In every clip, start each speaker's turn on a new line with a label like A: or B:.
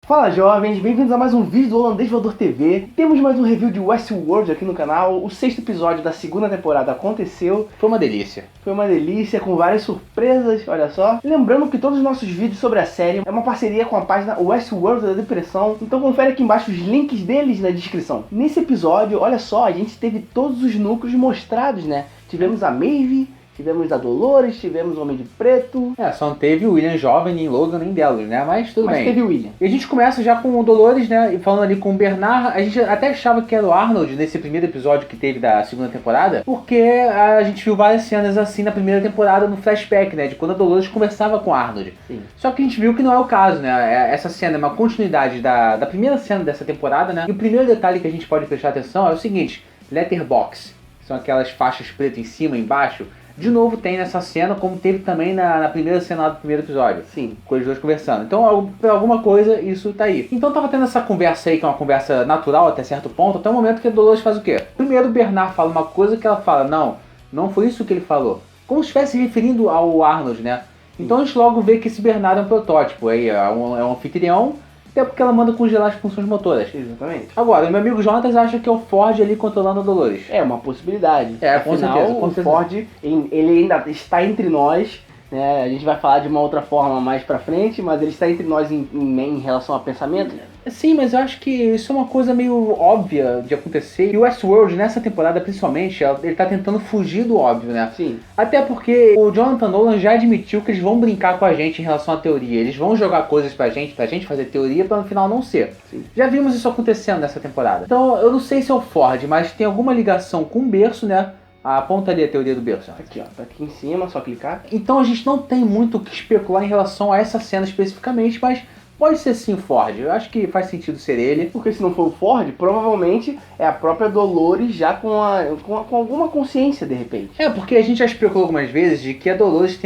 A: Fala jovens, bem-vindos a mais um vídeo do Holandês Voador TV. Temos mais um review de Westworld aqui no canal. O 6º episódio da 2ª temporada aconteceu.
B: Foi uma delícia.
A: Foi uma delícia, com várias surpresas, olha só. Lembrando que todos os nossos vídeos sobre a série é uma parceria com a página Westworld da Depressão. Então confere aqui embaixo os links deles na descrição. Nesse episódio, olha só, a gente teve todos os núcleos mostrados, né? Tivemos a Maeve, tivemos a Dolores, tivemos o Homem de Preto.
B: Só não teve o William jovem, nem Logan, nem Delos, né? Mas tudo bem.
A: Mas teve o William.
B: E a gente começa já com o Dolores, né? E falando ali com o Bernard. A gente até achava que era o Arnold nesse primeiro episódio que teve da 2ª temporada. Porque a gente viu várias cenas assim na primeira temporada no flashback, né? De quando a Dolores conversava com o Arnold.
A: Sim.
B: Só que a gente viu que não é o caso, né? Essa cena é uma continuidade da primeira cena dessa temporada, né? E o primeiro detalhe que a gente pode prestar atenção é o seguinte. Letterbox. São aquelas faixas pretas em cima e embaixo. De novo tem nessa cena, como teve também na primeira cena lá do primeiro episódio.
A: Sim.
B: Com os dois conversando. Então, por alguma coisa, isso tá aí. Então tava tendo essa conversa aí, que é uma conversa natural até certo ponto, até o momento que a Dolores faz o quê? Primeiro o Bernard fala uma coisa que ela fala, não foi isso que ele falou. Como se estivesse referindo ao Arnold, né? Então a gente logo vê que esse Bernard é um protótipo, aí é um anfitrião, até porque ela manda congelar as funções motoras.
A: Exatamente.
B: Agora, o meu amigo Jonatas acha que é o Ford ali controlando a Dolores.
A: É uma possibilidade.
B: Com
A: Afinal,
B: certeza, com
A: o
B: certeza.
A: Ford, ele ainda está entre nós, né? A gente vai falar de uma outra forma mais pra frente, mas ele está entre nós em relação a pensamento.
B: Sim, mas eu acho que isso é uma coisa meio óbvia de acontecer. E o Westworld, nessa temporada principalmente, ele tá tentando fugir do óbvio, né?
A: Sim.
B: Até porque o Jonathan Nolan já admitiu que eles vão brincar com a gente em relação à teoria. Eles vão jogar coisas pra gente fazer teoria, pra no final não ser.
A: Sim.
B: Já vimos isso acontecendo nessa temporada. Então, eu não sei se é o Ford, mas tem alguma ligação com o berço, né? Aponta ali a teoria do berço.
A: Aqui, ó, tá aqui em cima, só clicar.
B: Então a gente não tem muito o que especular em relação a essa cena especificamente, mas pode ser sim o Ford. Eu acho que faz sentido ser ele.
A: Porque se não for o Ford, provavelmente é a própria Dolores já com alguma consciência, de repente.
B: Porque a gente já especulou algumas vezes de que a Dolores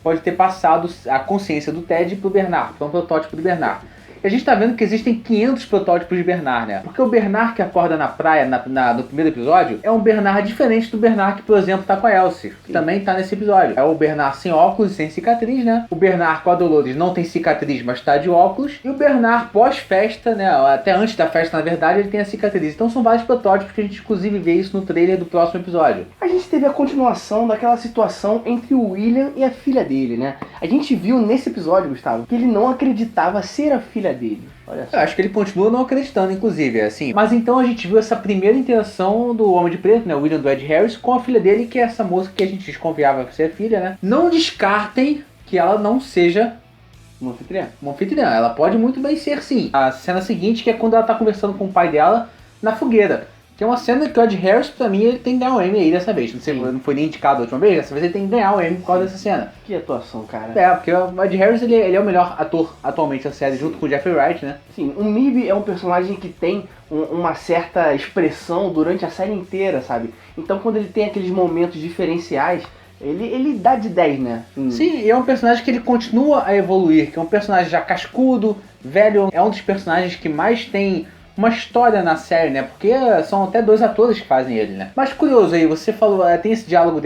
B: pode ter passado a consciência do Ted pro Bernard, para um protótipo do Bernard. E a gente tá vendo que existem 500 protótipos de Bernard, né? Porque o Bernard que acorda na praia no primeiro episódio é um Bernard diferente do Bernard que, por exemplo, tá com a Elsie, que também tá nesse episódio. É o Bernard sem óculos e sem cicatriz, né? O Bernard com a Dolores não tem cicatriz, mas tá de óculos. E o Bernard pós-festa, né? Até antes da festa, na verdade, ele tem a cicatriz. Então são vários protótipos que a gente, inclusive, vê isso no trailer do próximo episódio.
A: A gente teve a continuação daquela situação entre o William e a filha dele, né? A gente viu nesse episódio, Gustavo, que ele não acreditava ser a filha dele. Olha só.
B: Eu acho que ele continua não acreditando, inclusive, assim. Mas então a gente viu essa primeira interação do Homem de Preto, né? O William do Ed Harris, com a filha dele, que é essa moça que a gente desconfiava ser a filha, né? Não descartem que ela não seja
A: Uma anfitriã.
B: uma anfitriã. Ela pode muito bem ser, sim. A cena seguinte, que é quando ela tá conversando com o pai dela na fogueira. Que é uma cena que o Ed Harris, pra mim, ele tem que ganhar o Emmy aí dessa vez. Não sei, não foi nem indicado a última vez, dessa vez ele tem que ganhar o Emmy por causa dessa cena.
A: Que atuação, cara.
B: Porque o Ed Harris, ele é o melhor ator atualmente da série, junto com o Jeffrey Wright, né?
A: Sim, o Mib é um personagem que tem uma certa expressão durante a série inteira, sabe? Então quando ele tem aqueles momentos diferenciais, ele dá de 10, né?
B: Sim, e é um personagem que ele continua a evoluir, que é um personagem já cascudo, velho, é um dos personagens que mais tem uma história na série, né? Porque são até 2 atores que fazem ele, né? Mas curioso aí, você falou, tem esse diálogo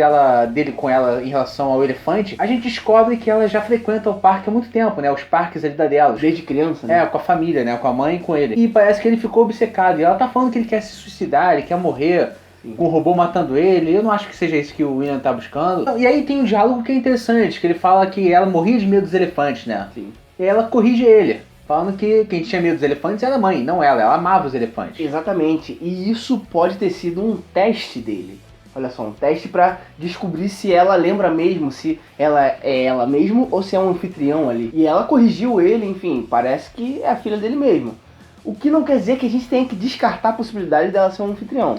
B: dele com ela em relação ao elefante. A gente descobre que ela já frequenta o parque há muito tempo, né? Os parques ali da delas.
A: Desde criança, né?
B: Com a família, né? Com a mãe e com ele. E parece que ele ficou obcecado. E ela tá falando que ele quer se suicidar, ele quer morrer.
A: Sim.
B: Com o robô matando ele. Eu não acho que seja isso que o William tá buscando. E aí tem um diálogo que é interessante, que ele fala que ela morria de medo dos elefantes, né?
A: Sim.
B: E ela corrige ele, falando que quem tinha medo dos elefantes era a mãe, não ela amava os elefantes.
A: Exatamente, e isso pode ter sido um teste dele. Olha só, um teste pra descobrir se ela lembra mesmo, se ela é ela mesmo ou se é um anfitrião ali. E ela corrigiu ele, enfim, parece que é a filha dele mesmo. O que não quer dizer que a gente tenha que descartar a possibilidade dela ser um anfitrião.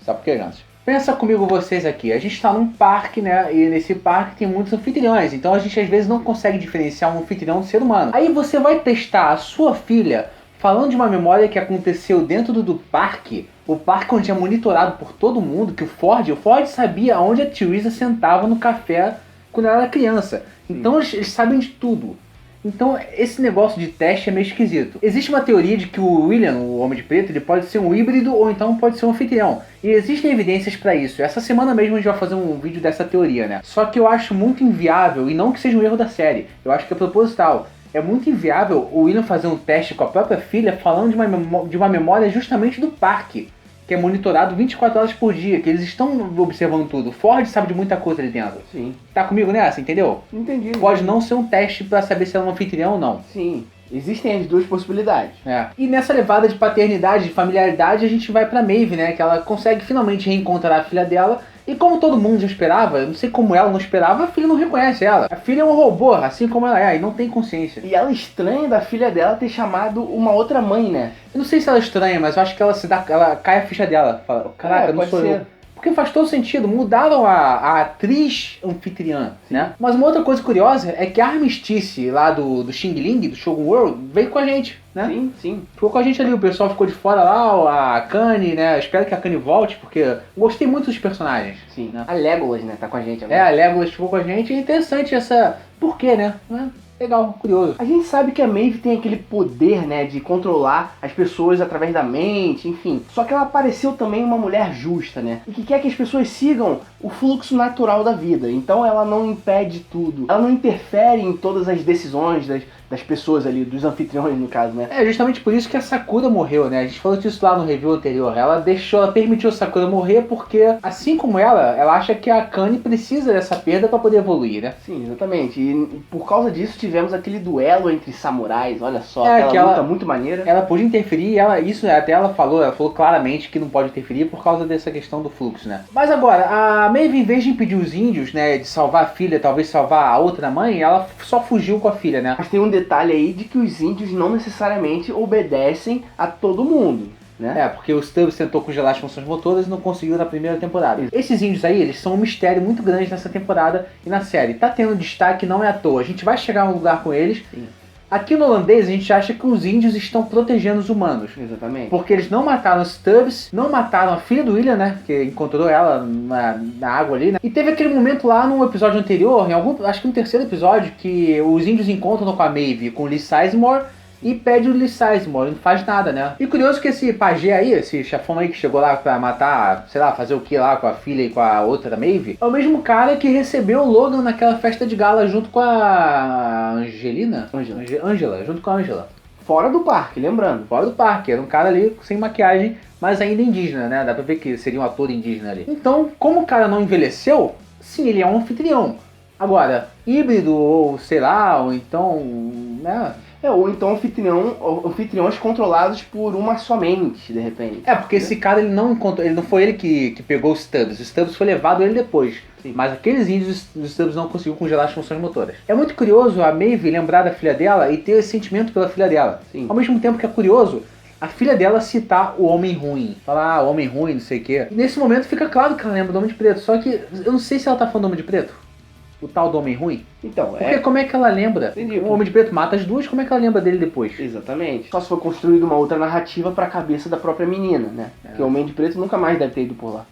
B: Sabe por quê, gente? Pensa comigo vocês aqui, a gente tá num parque, né, e nesse parque tem muitos anfitriões, então a gente às vezes não consegue diferenciar um anfitrião do ser humano. Aí você vai testar a sua filha falando de uma memória que aconteceu dentro do parque, o parque onde é monitorado por todo mundo, que o Ford sabia onde a Theresa sentava no café quando ela era criança. Então eles sabem de tudo. Então esse negócio de teste é meio esquisito. Existe uma teoria de que o William, o Homem de Preto, ele pode ser um híbrido ou então pode ser um anfitrião. E existem evidências pra isso. Essa semana mesmo a gente vai fazer um vídeo dessa teoria, né? Só que eu acho muito inviável, e não que seja um erro da série, eu acho que é proposital. é muito inviável o William fazer um teste com a própria filha falando de uma memória justamente do parque, que é monitorado 24 horas por dia, que eles estão observando tudo. O Ford sabe de muita coisa ali dentro.
A: Sim.
B: Tá comigo nessa, entendeu?
A: Entendi.
B: Pode não ser um teste pra saber se ela é um anfitrião ou não.
A: Sim. Existem as duas possibilidades.
B: E nessa levada de paternidade, de familiaridade, a gente vai pra Maeve, né? Que ela consegue finalmente reencontrar a filha dela. E como todo mundo já esperava, eu não sei como ela não esperava, a filha não reconhece ela. A filha é um robô, assim como ela é, e não tem consciência.
A: E ela estranha da filha dela ter chamado uma outra mãe, né?
B: Eu não sei se ela é estranha, mas eu acho que ela cai a ficha dela. Fala, caraca, não sou eu. Porque faz todo sentido, mudaram a atriz anfitriã, né? Mas uma outra coisa curiosa é que a Armistice lá do Xing Ling, do Shogun World, veio com a gente, né?
A: Sim, sim.
B: Ficou com a gente ali, o pessoal ficou de fora lá, a Kanye, né? Espero que a Kanye volte, porque gostei muito dos personagens.
A: Sim,
B: né?
A: A Legolas, né? Tá com a gente agora.
B: A Legolas ficou com a gente, é interessante essa... Por quê, né? Legal, curioso.
A: A gente sabe que a Maeve tem aquele poder, né, de controlar as pessoas através da mente, enfim. Só que ela pareceu também uma mulher justa, né? E que quer que as pessoas sigam o fluxo natural da vida. Então ela não impede tudo. Ela não interfere em todas as decisões das pessoas ali, dos anfitriões no caso, né?
B: É justamente por isso que a Sakura morreu, né? A gente falou disso lá no review anterior. Ela permitiu a Sakura morrer porque, assim como ela acha que a Kanye precisa dessa perda pra poder evoluir, né?
A: Sim, exatamente. E por causa disso tivemos aquele duelo entre samurais, olha só, aquela luta muito maneira.
B: Ela pôde interferir, ela falou claramente que não pode interferir por causa dessa questão do fluxo, né? Mas agora, a Maeve, em vez de impedir os índios, né, de salvar a filha, talvez salvar a outra mãe, ela só fugiu com a filha, né?
A: Mas tem um detalhe aí de que os índios não necessariamente obedecem a todo mundo, né?
B: Porque o Stubbs tentou congelar as funções motoras e não conseguiu na primeira temporada. Esses índios aí, eles são um mistério muito grande nessa temporada e na série. Tá tendo destaque, não é à toa. A gente vai chegar a um lugar com eles.
A: Sim.
B: Aqui no holandês, a gente acha que os índios estão protegendo os humanos.
A: Exatamente.
B: Porque eles não mataram os Stubbs, não mataram a filha do William, né? Que encontrou ela na água ali, né? E teve aquele momento lá no episódio anterior, acho que no terceiro episódio, que os índios encontram com a Maeve, com o Lee Sizemore, e pede o Lee Sizemore, não faz nada, né? E curioso que esse pajé aí, esse chefão aí que chegou lá pra matar, sei lá, fazer o que lá com a filha e com a outra Maeve, é o mesmo cara que recebeu o Logan naquela festa de gala junto com a Angela, junto com a Angela.
A: Fora do parque, lembrando.
B: Fora do parque, era um cara ali sem maquiagem, mas ainda indígena, né? Dá pra ver que seria um ator indígena ali. Então, como o cara não envelheceu, sim, ele é um anfitrião. Agora, híbrido, ou sei lá, ou então, né...
A: ou então anfitriões controlados por uma só mente, de repente.
B: Porque esse cara, ele não foi ele que pegou os Stubbs. O Stubbs foi levado ele depois.
A: Sim.
B: Mas aqueles índios, os Stubbs não conseguiu congelar as funções motoras. É muito curioso a Maeve lembrar da filha dela e ter esse sentimento pela filha dela.
A: Sim.
B: Ao mesmo tempo que é curioso a filha dela citar o homem ruim. Falar, homem ruim, não sei o quê. E nesse momento fica claro que ela lembra do Homem de Preto. Só que eu não sei se ela tá falando do Homem de Preto. O tal do Homem Ruim?
A: Então,
B: porque como é que ela lembra?
A: Entendi.
B: O Homem de Preto mata as duas, como é que ela lembra dele depois?
A: Exatamente. Só se foi construída uma outra narrativa pra cabeça da própria menina, né? Que o Homem de Preto nunca mais deve ter ido por lá.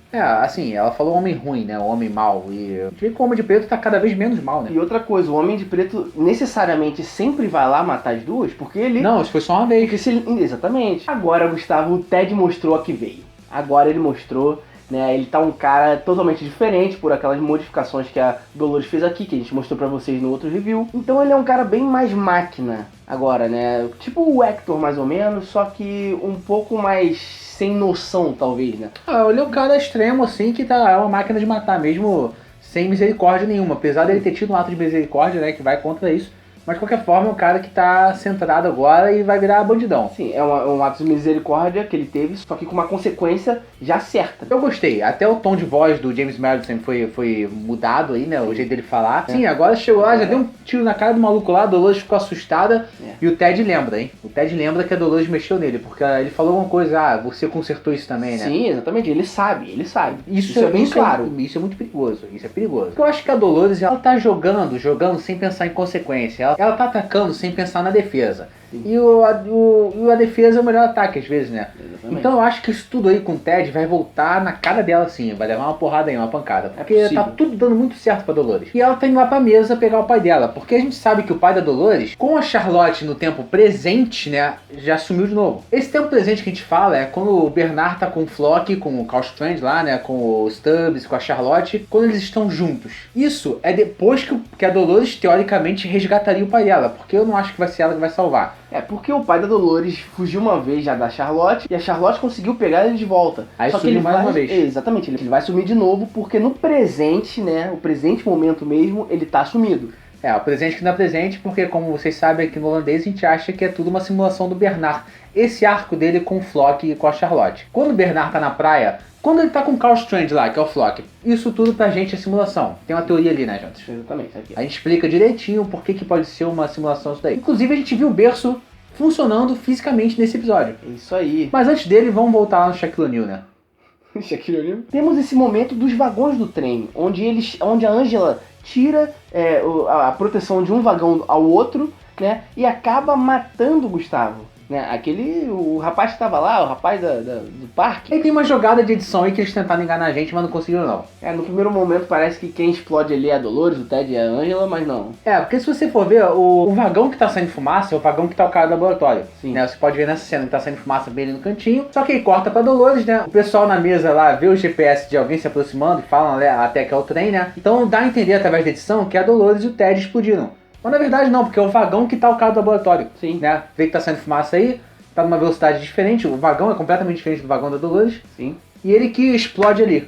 B: Assim, ela falou Homem Ruim, né? O Homem Mau. E a gente vê que o Homem de Preto tá cada vez menos mal, né?
A: E outra coisa, o Homem de Preto necessariamente sempre vai lá matar as duas, porque ele...
B: Não, isso foi só uma vez.
A: Porque se ele... Exatamente. Agora, Gustavo, o Ted mostrou a que veio. Agora ele mostrou... Né, ele tá um cara totalmente diferente por aquelas modificações que a Dolores fez aqui, que a gente mostrou pra vocês no outro review. Então ele é um cara bem mais máquina agora, né? Tipo o Hector, mais ou menos, só que um pouco mais sem noção, talvez, né?
B: Ele é um cara extremo, assim, que é uma máquina de matar, mesmo sem misericórdia nenhuma. Apesar dele ter tido um ato de misericórdia, né, que vai contra isso. Mas de qualquer forma é um cara que tá centrado agora e vai virar bandidão.
A: Sim, é um ato de misericórdia que ele teve, só que com uma consequência já certa.
B: Eu gostei, até o tom de voz do James Madison foi mudado aí, né? O jeito dele falar. Sim, agora chegou lá, já deu um tiro na cara do maluco lá, a Dolores ficou assustada. E o Ted lembra, hein? O Ted lembra que a Dolores mexeu nele, porque ele falou alguma coisa, você consertou isso também, né?
A: Sim, exatamente, ele sabe. Isso é bem claro.
B: Isso é muito perigoso, isso é perigoso. Porque eu acho que a Dolores, ela tá jogando sem pensar em consequência. Ela tá atacando sem pensar na defesa. e a defesa é o melhor ataque, às vezes, né?
A: Exatamente.
B: Então eu acho que isso tudo aí com o Ted vai voltar na cara dela assim, vai levar uma porrada aí, uma pancada. Porque tá tudo dando muito certo pra Dolores. E ela tá indo lá pra mesa pegar o pai dela, porque a gente sabe que o pai da Dolores, com a Charlotte no tempo presente, né, já sumiu de novo. Esse tempo presente que a gente fala é quando o Bernard tá com o Flock, com o Carl Strange lá, né, com o Stubbs, com a Charlotte, quando eles estão juntos. Isso é depois que a Dolores, teoricamente, resgataria o pai dela, porque eu não acho que vai ser ela que vai salvar.
A: É, porque o pai da Dolores fugiu uma vez já da Charlotte e a Charlotte conseguiu pegar ele de volta.
B: Aí
A: Só que
B: sumiu
A: ele
B: mais
A: vai,
B: uma vez.
A: Exatamente, ele vai sumir de novo porque no presente, né, o presente momento mesmo, ele tá sumido.
B: É, o presente que não é presente, porque como vocês sabem aqui no holandês, a gente acha que é tudo uma simulação do Bernard. Esse arco dele com o Flock e com a Charlotte. Quando o Bernard tá na praia, quando ele tá com o Carl Strange lá, que é o Flock, isso tudo pra gente é simulação. Tem uma teoria ali, né, gente?
A: Exatamente, aqui.
B: A gente explica direitinho por que pode ser uma simulação isso daí. Inclusive a gente viu o berço funcionando fisicamente nesse episódio.
A: Isso aí.
B: Mas antes dele, vamos voltar lá no Shaquille O'Neal, né?
A: Shaquille O'Neal. Temos esse momento dos vagões do trem, onde a Angela tira a proteção de um vagão ao outro, né, e acaba matando o Gustavo. Né, o rapaz que tava lá, o rapaz do parque.
B: Aí tem uma jogada de edição aí que eles tentaram enganar a gente, mas não conseguiram não.
A: No primeiro momento parece que quem explode ali é a Dolores, o Ted e a Angela, mas não.
B: Porque se você for ver, o vagão que tá saindo fumaça é o vagão que tá o cara do laboratório.
A: Sim.
B: Né, você pode ver nessa cena que tá saindo fumaça bem ali no cantinho. Só que aí corta pra Dolores, né? O pessoal na mesa lá vê o GPS de alguém se aproximando e falam, né, até que é o trem, né? Então dá a entender através da edição que a Dolores e o Ted explodiram. Mas na verdade não, porque é o vagão que tá o cara do laboratório.
A: Sim.
B: Né? Vê que tá saindo fumaça aí, tá numa velocidade diferente, o vagão é completamente diferente do vagão da Dolores.
A: Sim.
B: E ele que explode ali.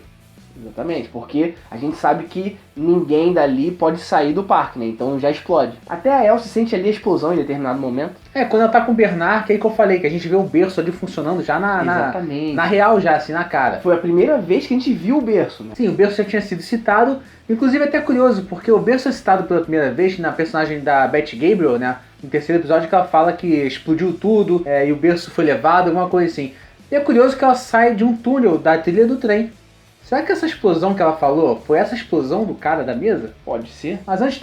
A: Exatamente, porque a gente sabe que ninguém dali pode sair do parque, né? Então já explode. Até a Elsie sente ali a explosão em determinado momento.
B: Quando ela tá com o Bernard, que é aí que eu falei, que a gente vê o berço ali funcionando já na real já, assim, na cara.
A: Foi a primeira vez que a gente viu o berço, né?
B: Sim, o berço já tinha sido citado, inclusive é até curioso, porque o berço é citado pela primeira vez na personagem da Beth Gabriel, né? No terceiro episódio que ela fala que explodiu tudo, e o berço foi levado, alguma coisa assim. E é curioso que ela sai de um túnel da trilha do trem. Será que essa explosão que ela falou foi essa explosão do cara da mesa?
A: Pode ser.
B: Mas antes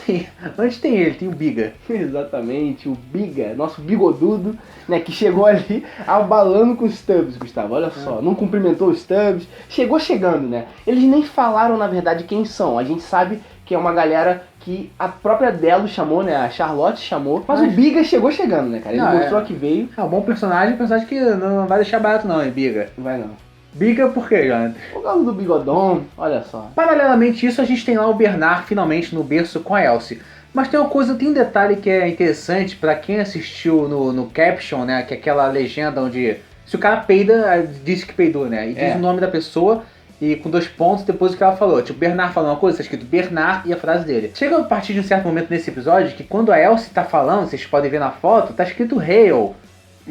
B: tem ele, tem o Biga.
A: Exatamente, o Biga, nosso bigodudo, né, que chegou ali abalando com os Stubbs, Gustavo, olha só, não cumprimentou os Stubbs, chegou chegando, né? Eles nem falaram, na verdade, quem são, a gente sabe que é uma galera que a própria Delo chamou, né, a Charlotte chamou, mas o Biga chegou chegando, né, cara, ele mostrou que veio.
B: É um bom personagem que não vai deixar barato não, hein, Biga?
A: Não vai não.
B: Biga por quê, Jonathan?
A: O galo do bigodão, olha só.
B: Paralelamente a isso, a gente tem lá o Bernard finalmente no berço com a Elsie. Mas tem um detalhe que é interessante pra quem assistiu no caption, né? Que é aquela legenda onde se o cara peida, diz que peidou, né? E diz o nome da pessoa e com 2 pontos depois o que ela falou. Tipo, Bernard falou uma coisa, tá escrito Bernard e a frase dele. Chega a partir de um certo momento nesse episódio que quando a Elsie tá falando, vocês podem ver na foto, tá escrito Hale.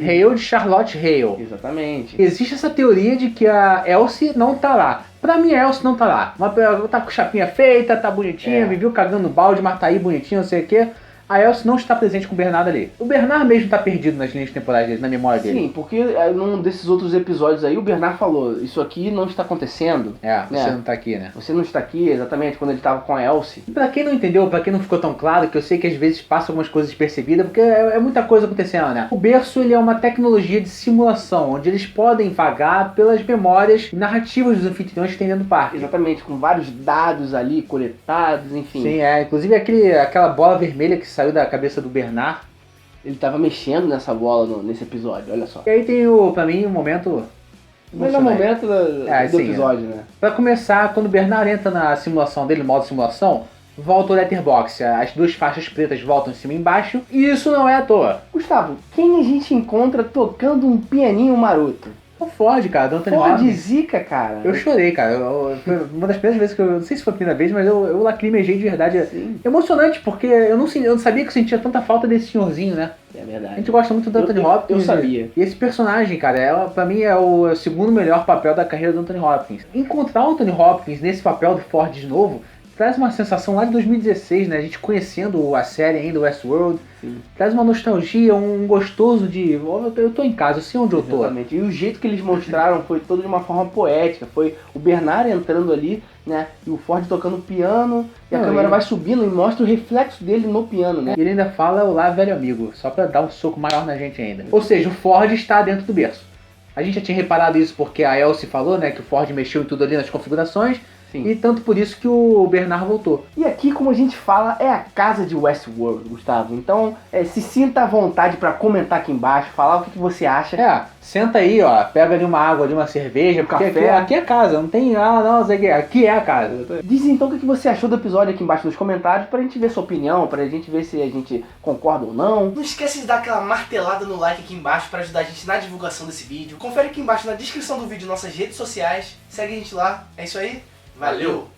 B: Hale de Charlotte Hale.
A: Exatamente.
B: Existe essa teoria de que a Elsie não tá lá. Pra mim a Elsie não tá lá. Tá com chapinha feita, tá bonitinha, me viu cagando no balde, mas tá aí bonitinho, não sei o que. A Elsie não está presente com o Bernard ali. O Bernard mesmo tá perdido nas linhas temporais dele, na memória dele.
A: Sim, porque num desses outros episódios aí, o Bernard falou, isso aqui não está acontecendo.
B: Você não tá aqui, né?
A: Você não está aqui, exatamente, quando ele estava com a Elsie.
B: E pra quem não entendeu, pra quem não ficou tão claro, que eu sei que às vezes passa algumas coisas despercebidas, porque é muita coisa acontecendo, né? O berço, ele é uma tecnologia de simulação, onde eles podem vagar pelas memórias e narrativas dos anfitriões que tem dentro do parque.
A: Exatamente, com vários dados ali coletados, enfim.
B: Sim, inclusive aquela bola vermelha que saiu da cabeça do Bernard.
A: Ele tava mexendo nessa bola nesse episódio, olha só.
B: E aí tem, pra mim, um momento...
A: O melhor momento do episódio, né?
B: Pra começar, quando o Bernard entra na simulação dele, no modo simulação, volta o letterbox, as 2 faixas pretas voltam em cima e embaixo, e isso não é à toa.
A: Gustavo, quem a gente encontra tocando um pianinho maroto?
B: O Ford, cara, do Anthony
A: Ford
B: Hopkins.
A: zica, cara.
B: Eu chorei, cara. Foi uma das primeiras vezes que eu não sei se foi a primeira vez, mas eu lacrimejei de verdade.
A: Sim.
B: Emocionante, porque eu não sabia que eu sentia tanta falta desse senhorzinho, né?
A: É verdade.
B: A gente gosta muito do Anthony Hopkins.
A: Eu sabia.
B: E esse personagem, cara, pra mim é o segundo melhor papel da carreira do Anthony Hopkins. Encontrar o Anthony Hopkins nesse papel do Ford de novo traz uma sensação lá de 2016, né? A gente conhecendo a série ainda, Westworld.
A: Sim.
B: Traz uma nostalgia, um gostoso de... Eu tô em casa, eu sei onde eu tô.
A: Exatamente. E o jeito que eles mostraram foi todo de uma forma poética. Foi o Bernard entrando ali, né? E o Ford tocando piano. E a câmera vai subindo e mostra o reflexo dele no piano, né?
B: E ele ainda fala olá, velho amigo. Só pra dar um soco maior na gente ainda. Ou seja, o Ford está dentro do berço. A gente já tinha reparado isso porque a Elsie falou, né? Que o Ford mexeu em tudo ali nas configurações.
A: Sim.
B: E tanto por isso que o Bernard voltou.
A: E aqui, como a gente fala, é a casa de Westworld, Gustavo. Então, se sinta à vontade para comentar aqui embaixo, falar o que você acha.
B: Senta aí, ó, pega ali uma água, ali uma cerveja, porque
A: café.
B: Aqui é casa, não tem, aqui é a casa.
A: Diz então o que você achou do episódio aqui embaixo nos comentários, pra gente ver sua opinião, pra gente ver se a gente concorda ou não. Não esquece de dar aquela martelada no like aqui embaixo pra ajudar a gente na divulgação desse vídeo. Confere aqui embaixo na descrição do vídeo nossas redes sociais, segue a gente lá, é isso aí? Valeu!